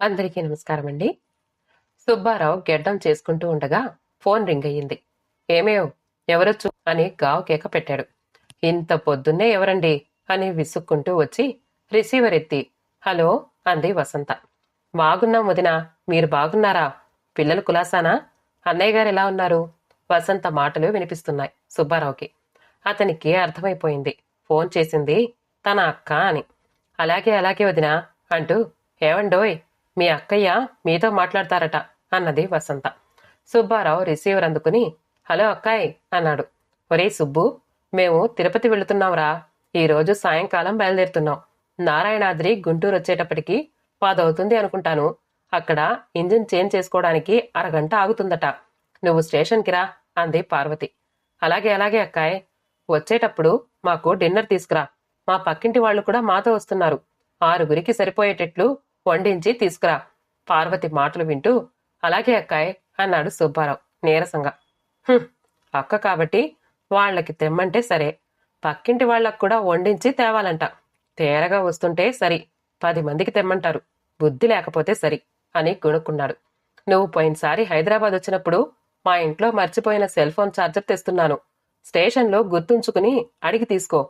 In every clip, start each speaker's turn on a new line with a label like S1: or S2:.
S1: అందరికీ నమస్కారం అండి. సుబ్బారావు గెడ్డం చేసుకుంటూ ఉండగా ఫోన్ రింగ్ అయ్యింది. ఏమేవ్ ఎవరొచ్చు అని గావు కేక పెట్టాడు. ఇంత పొద్దున్నే ఎవరండి అని విసుక్కుంటూ వచ్చి రిసీవర్ ఎత్తి హలో అంది వసంత. బాగున్నాం వదినా, మీరు బాగున్నారా? పిల్లలు కులాసానా? అన్నయ్య గారు ఎలా ఉన్నారు? వసంత మాటలు వినిపిస్తున్నాయి సుబ్బారావుకి. అతనికి అర్థమైపోయింది ఫోన్ చేసింది తన అక్క అని. అలాగే అలాగే వదినా అంటూ ఏవండోయ్ మీ అక్కయ్య మీతో మాట్లాడతారట అన్నది వసంత. సుబ్బారావు రిసీవర్ అందుకుని హలో అక్కాయ్ అన్నాడు. ఒరే సుబ్బు, మేము తిరుపతి వెళుతున్నాంరా. ఈరోజు సాయంకాలం బయలుదేరుతున్నాం. నారాయణాద్రి గుంటూరు వచ్చేటప్పటికి 10 అవుతుంది అనుకుంటాను. అక్కడ ఇంజిన్ చేంజ్ చేసుకోవడానికి అరగంట ఆగుతుందట. నువ్వు స్టేషన్కి రా అంది పార్వతి. అలాగే అలాగే అక్కాయ్. వచ్చేటప్పుడు మాకు డిన్నర్ తీసుకురా. మా పక్కింటి వాళ్ళు కూడా మాతో వస్తున్నారు. 6 సరిపోయేటట్లు వండించి తీసుకురా. పార్వతి మాటలు వింటూ అలాగే అక్కాయ్ అన్నాడు సుబ్బారావు నీరసంగా. అక్క కాబట్టి వాళ్లకి తెమ్మంటే సరే, పక్కింటి వాళ్లకు కూడా వండించి తేవాలంట. తేరగా వస్తుంటే సరి, 10 మందికి తెమ్మంటారు. బుద్ధి లేకపోతే సరి అని కొనుక్కున్నాడు. నువ్వు పోయినసారి హైదరాబాద్ వచ్చినప్పుడు మా ఇంట్లో మర్చిపోయిన సెల్ ఫోన్ ఛార్జర్ తెస్తున్నాను. స్టేషన్లో గుర్తుంచుకుని అడిగి తీసుకో.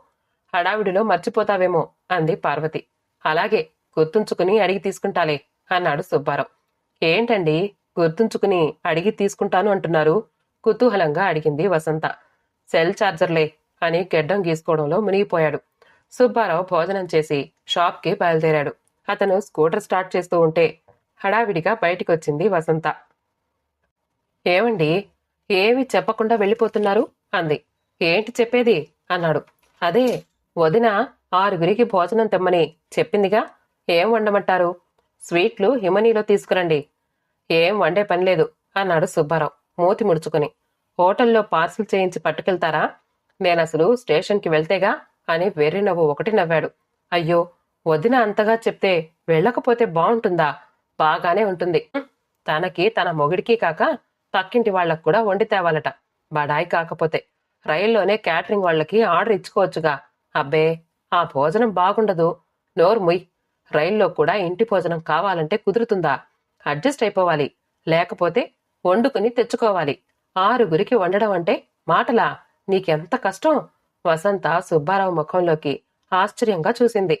S1: హడావిడిలో మర్చిపోతావేమో అంది పార్వతి. అలాగే, గుర్తుంచుకుని అడిగి తీసుకుంటాలే అన్నాడు సుబ్బారావు. ఏంటండి గుర్తుంచుకుని అడిగి తీసుకుంటాను అంటున్నారు? కుతూహలంగా అడిగింది వసంత. సెల్ ఛార్జర్లే అని గెడ్డం గీసుకోవడంలో మునిగిపోయాడు. సుబ్బారావు భోజనం చేసి షాప్కి బయలుదేరాడు. అతను స్కూటర్ స్టార్ట్ చేస్తూ ఉంటే హడావిడిగా బయటికొచ్చింది వసంత. ఏమండి, ఏమి చెప్పకుండా వెళ్ళిపోతున్నారు అంది. ఏంటి చెప్పేది అన్నాడు. అదే, వదిన 6 భోజనం తెమ్మని చెప్పిందిగా. ఏం వండమంటారు? స్వీట్లు హిమనీలో తీసుకురండి. ఏం వండే పనిలేదు అన్నాడు సుబ్బారావు మూతి ముడుచుకుని. హోటల్లో పార్సిల్ చేయించి పట్టుకెళ్తారా? నేనసలు స్టేషన్కి వెళ్తేగా అని వెర్రి నవ్వు ఒకటి నవ్వాడు. అయ్యో, వదిన అంతగా చెప్తే వెళ్ళకపోతే బావుంటుందా? బాగానే ఉంటుంది. తనకి తన మొగుడికి కాక పక్కింటి వాళ్లకు కూడా వండి తేవాలట. బడాయి కాకపోతే రైల్లోనే క్యాటరింగ్ వాళ్లకి ఆర్డర్ ఇచ్చుకోవచ్చుగా. అబ్బే, ఆ భోజనం బాగుండదు. నోరు ముయ్. రైల్లో కూడా ఇంటి భోజనం కావాలంటే కుదురుతుందా? అడ్జస్ట్ అయిపోవాలి. లేకపోతే వండుకుని తెచ్చుకోవాలి. 6 వండడం అంటే మాటలా? నీకెంత కష్టం? వసంత సుబ్బారావు ముఖంలోకి ఆశ్చర్యంగా చూసింది.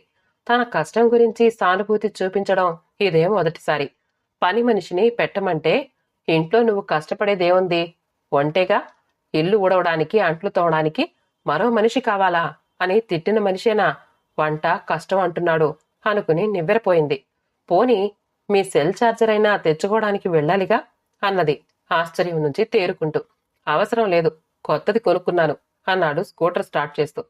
S1: తన కష్టం గురించి సానుభూతి చూపించడం ఇదే మొదటిసారి. పని మనిషిని పెట్టమంటే ఇంట్లో నువ్వు కష్టపడేదేముంది? వంటేగా. ఇల్లు ఊడవడానికి అంట్లు తోవడానికి మరో మనిషి కావాలా అని తిట్టిన మనిషేనా వంట కష్టం అంటున్నాడు అనుకుని నివ్వెరపోయింది. పోనీ మీ సెల్ ఛార్జర్ అయినా తెచ్చుకోవడానికి వెళ్ళాలిగా అన్నది ఆశ్చర్యం నుంచి తేరుకుంటూ. అవసరం లేదు, కొత్తది కొనుక్కున్నాను అన్నాడు స్కూటర్ స్టార్ట్ చేస్తూ.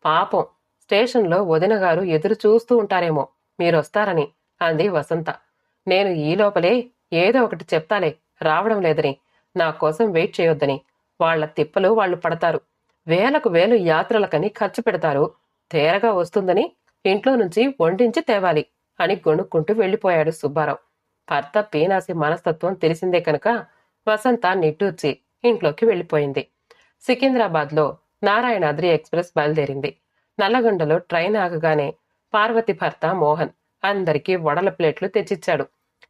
S1: పాపం, స్టేషన్లో వదిన గారు ఎదురు చూస్తూ ఉంటారేమో మీరొస్తారని అంది వసంత. నేను ఈ లోపలే ఏదో ఒకటి చెప్తాలే రావడం లేదని, నా కోసం వెయిట్ చేయొద్దని. వాళ్ల తిప్పలు వాళ్లు పడతారు. వేలకు వేలు యాత్రలకని ఖర్చు పెడతారు. తేరగా వస్తుందని ఇంట్లో నుంచి వండించి తేవాలి అని గొణుక్కుంటూ వెళ్లిపోయాడు సుబ్బారావు. భర్త పీనాసి మనస్తత్వం తెలిసిందే కనుక వసంత నిట్టూర్చి ఇంట్లోకి వెళ్లిపోయింది. సికింద్రాబాద్లో నారాయణాద్రి ఎక్స్ప్రెస్ బయలుదేరింది. నల్లగొండలో ట్రైన్ ఆగగానే పార్వతి భర్త మోహన్ అందరికీ వడల ప్లేట్లు తెచ్చిచ్చాడు.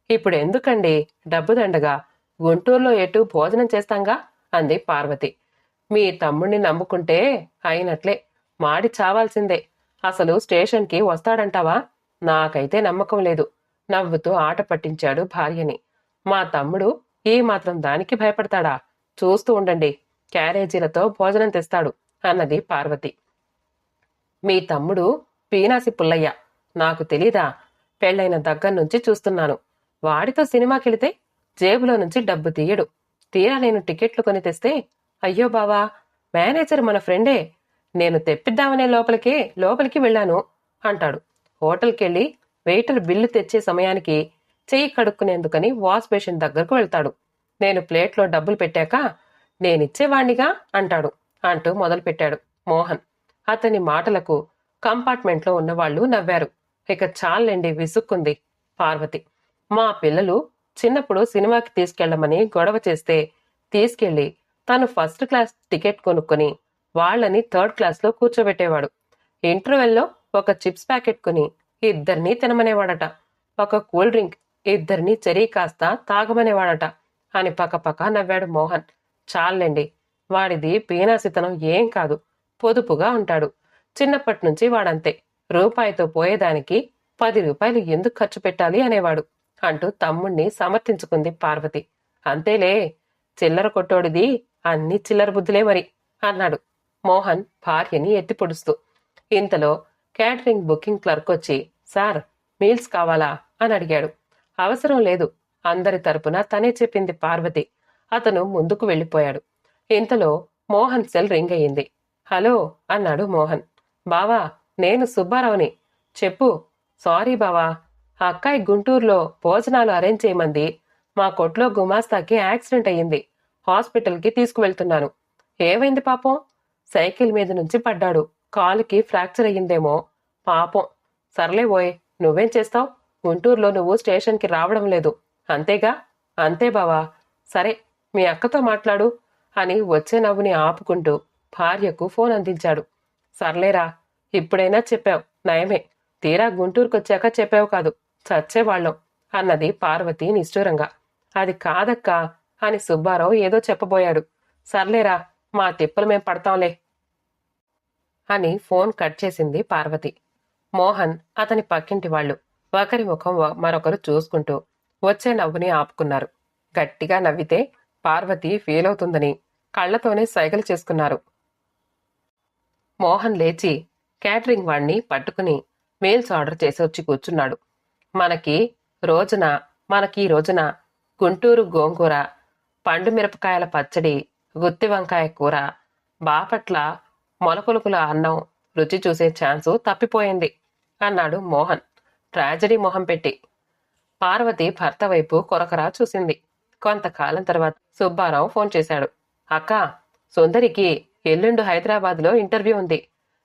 S1: ఇప్పుడు ఎందుకండి డబ్బు దండగా, గుంటూరులో ఎటు భోజనం చేస్తాంగా అంది పార్వతి. మీ తమ్ముణ్ణి నమ్ముకుంటే అయినట్లే, మాడి చావాల్సిందే. అసలు స్టేషన్కి వస్తాడంటావా? నాకైతే నమ్మకం లేదు నవ్వుతూ ఆట పట్టించాడు భార్యని. మా తమ్ముడు ఈ మాత్రం దానికి భయపడతాడా? చూస్తూ ఉండండి, క్యారేజీలతో భోజనం తెస్తాడు అన్నది పార్వతి. మీ తమ్ముడు పీనాసి పుల్లయ్య, నాకు తెలీదా? పెళ్లైన దగ్గర నుంచి చూస్తున్నాను. వాడితో సినిమాకెళితే జేబులో నుంచి డబ్బు తీయడు. తీరా నేను టికెట్లు కొని తెస్తే అయ్యో బావా, మేనేజర్ మన ఫ్రెండే, నేను తెప్పిద్దామనే లోపలికి వెళ్ళాను అంటాడు. హోటల్కెళ్ళి వెయిటర్ బిల్లు తెచ్చే సమయానికి చెయ్యి కడుక్కునేందుకని వాష్ బేసిన్ దగ్గరకు వెళ్తాడు. నేను ప్లేట్లో డబ్బులు పెట్టాక నేనిచ్చేవాణ్ణిగా అంటాడు అంటూ మొదలుపెట్టాడు మోహన్. అతని మాటలకు కంపార్ట్మెంట్లో ఉన్నవాళ్లు నవ్వారు. ఇక చాలండి విసుక్కుంది పార్వతి. మా పిల్లలు చిన్నప్పుడు సినిమాకి తీసుకెళ్లమని గొడవ చేస్తే తీసుకెళ్లి తను ఫస్ట్ క్లాస్ టికెట్ కొనుక్కొని వాళ్లని 3rd క్లాస్లో కూర్చోబెట్టేవాడు. ఇంటర్వెల్లో ఒక చిప్స్ ప్యాకెట్ కొని 2 తినమనేవాడట. ఒక కూల్ డ్రింక్ ఇద్దరిని చెరీ కాస్త తాగమనేవాడట అని పకపక నవ్వాడు మోహన్. చాలండి, వాడిది పీనాసితనం ఏం కాదు, పొదుపుగా ఉంటాడు. చిన్నప్పటినుంచి వాడంతే. రూపాయితో పోయేదానికి 10 రూపాయలు ఎందుకు ఖర్చు పెట్టాలి అనేవాడు అంటూ తమ్ముణ్ణి సమర్థించుకుంది పార్వతి. అంతేలే, చిల్లర కొట్టోడిది అన్ని చిల్లర బుద్ధులే మరి అన్నాడు మోహన్ భార్యని ఎత్తి పొడుస్తూ. ఇంతలో క్యాటరింగ్ బుకింగ్ క్లర్క్ వచ్చి, సార్ మీల్స్ కావాలా అని అడిగాడు. అవసరం లేదు, అందరి తరపున తనే చెప్పింది పార్వతి. అతను ముందుకు వెళ్ళిపోయాడు. ఇంతలో మోహన్ సెల్ రింగ్ అయ్యింది. హలో అన్నాడు మోహన్. బావా, నేను సుబ్బారావుని. చెప్పు. సారీ బావా, ఆ అక్కాయి గుంటూరులో భోజనాలు అరేంజ్ చేయమంది. మా కొట్లో గుమాస్తాకి యాక్సిడెంట్ అయ్యింది. హాస్పిటల్కి తీసుకువెళ్తున్నాను. ఏమైంది పాపం? సైకిల్ మీద నుంచి పడ్డాడు. కాలుకి ఫ్రాక్చర్ అయ్యిందేమో పాపం. సర్లే ఓయ్, నువ్వేం చేస్తావు? గుంటూరులో నువ్వు స్టేషన్కి రావడం లేదు అంతేగా? అంతే బావా. సరే, మీ అక్కతో మాట్లాడు అని వచ్చే నవ్వుని ఆపుకుంటూ భార్యకు ఫోన్ అందించాడు. సర్లేరా, ఇప్పుడైనా చెప్పావు, నయమే. తీరా గుంటూరుకొచ్చాక చెప్పావు కాదు, చచ్చేవాళ్ళం అన్నది పార్వతి నిష్ఠూరంగా. అది కాదక్కా అని సుబ్బారావు ఏదో చెప్పబోయాడు. సర్లేరా, మా తిప్పలు మేం పడతాంలే అని ఫోన్ కట్ చేసింది పార్వతి. మోహన్, అతని పక్కింటి వాళ్ళు ఒకరి ముఖం మరొకరు చూసుకుంటూ వచ్చే నవ్వుని ఆపుకున్నారు. గట్టిగా నవ్వితే పార్వతి ఫీల్ అవుతుందని కళ్లతోనే సైగలు చేసుకున్నారు. మోహన్ లేచి క్యాటరింగ్ వాణ్ణి పట్టుకుని మీల్స్ ఆర్డర్ చేసి వచ్చి కూర్చున్నాడు. మనకి రోజున గుంటూరు గోంగూర, పండు మిరపకాయల పచ్చడి, గుత్తి వంకాయ కూర, బాపట్ల మొలకొలుకుల అన్నం రుచి చూసే ఛాన్సు తప్పిపోయింది అన్నాడు మోహన్ ట్రాజడీ మొహం పెట్టి. పార్వతి భర్త వైపు కొరకరా చూసింది. కొంతకాలం తర్వాత సుబ్బారావు ఫోన్ చేశాడు. అక్కా, సుందరికి ఎల్లుండు హైదరాబాద్లో ఇంటర్వ్యూ ఉంది.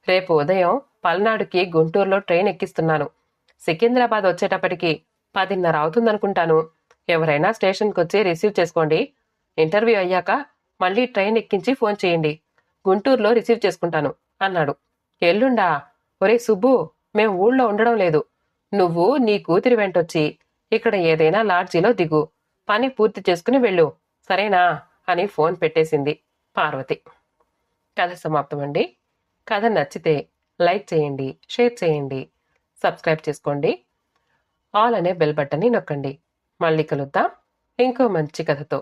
S1: రేపు ఉదయం పల్నాడుకి గుంటూరులో ట్రైన్ ఎక్కిస్తున్నాను. సికింద్రాబాద్ వచ్చేటప్పటికి 10:30 అవుతుందనుకుంటాను. ఎవరైనా స్టేషన్కి వచ్చి రిసీవ్ చేసుకోండి. ఇంటర్వ్యూ అయ్యాక మళ్ళీ ట్రైన్ ఎక్కించి ఫోన్ చేయండి. గుంటూరులో రిసీవ్ చేసుకుంటాను అన్నాడు. ఎల్లుండా? ఒరే సుబ్బు, మేం ఊళ్ళో ఉండడం లేదు. నువ్వు నీ కూతురి వెంటొచ్చి ఇక్కడ ఏదైనా లాడ్జీలో దిగు. పని పూర్తి చేసుకుని వెళ్ళు, సరేనా అని ఫోన్ పెట్టేసింది పార్వతి. కథ సమాప్తమండి. కథ నచ్చితే లైక్ చేయండి, షేర్ చేయండి, సబ్స్క్రైబ్ చేసుకోండి. ఆల్ అనే బెల్ బటన్ని నొక్కండి. మళ్ళీ కలుద్దాం ఇంకో మంచి కథతో.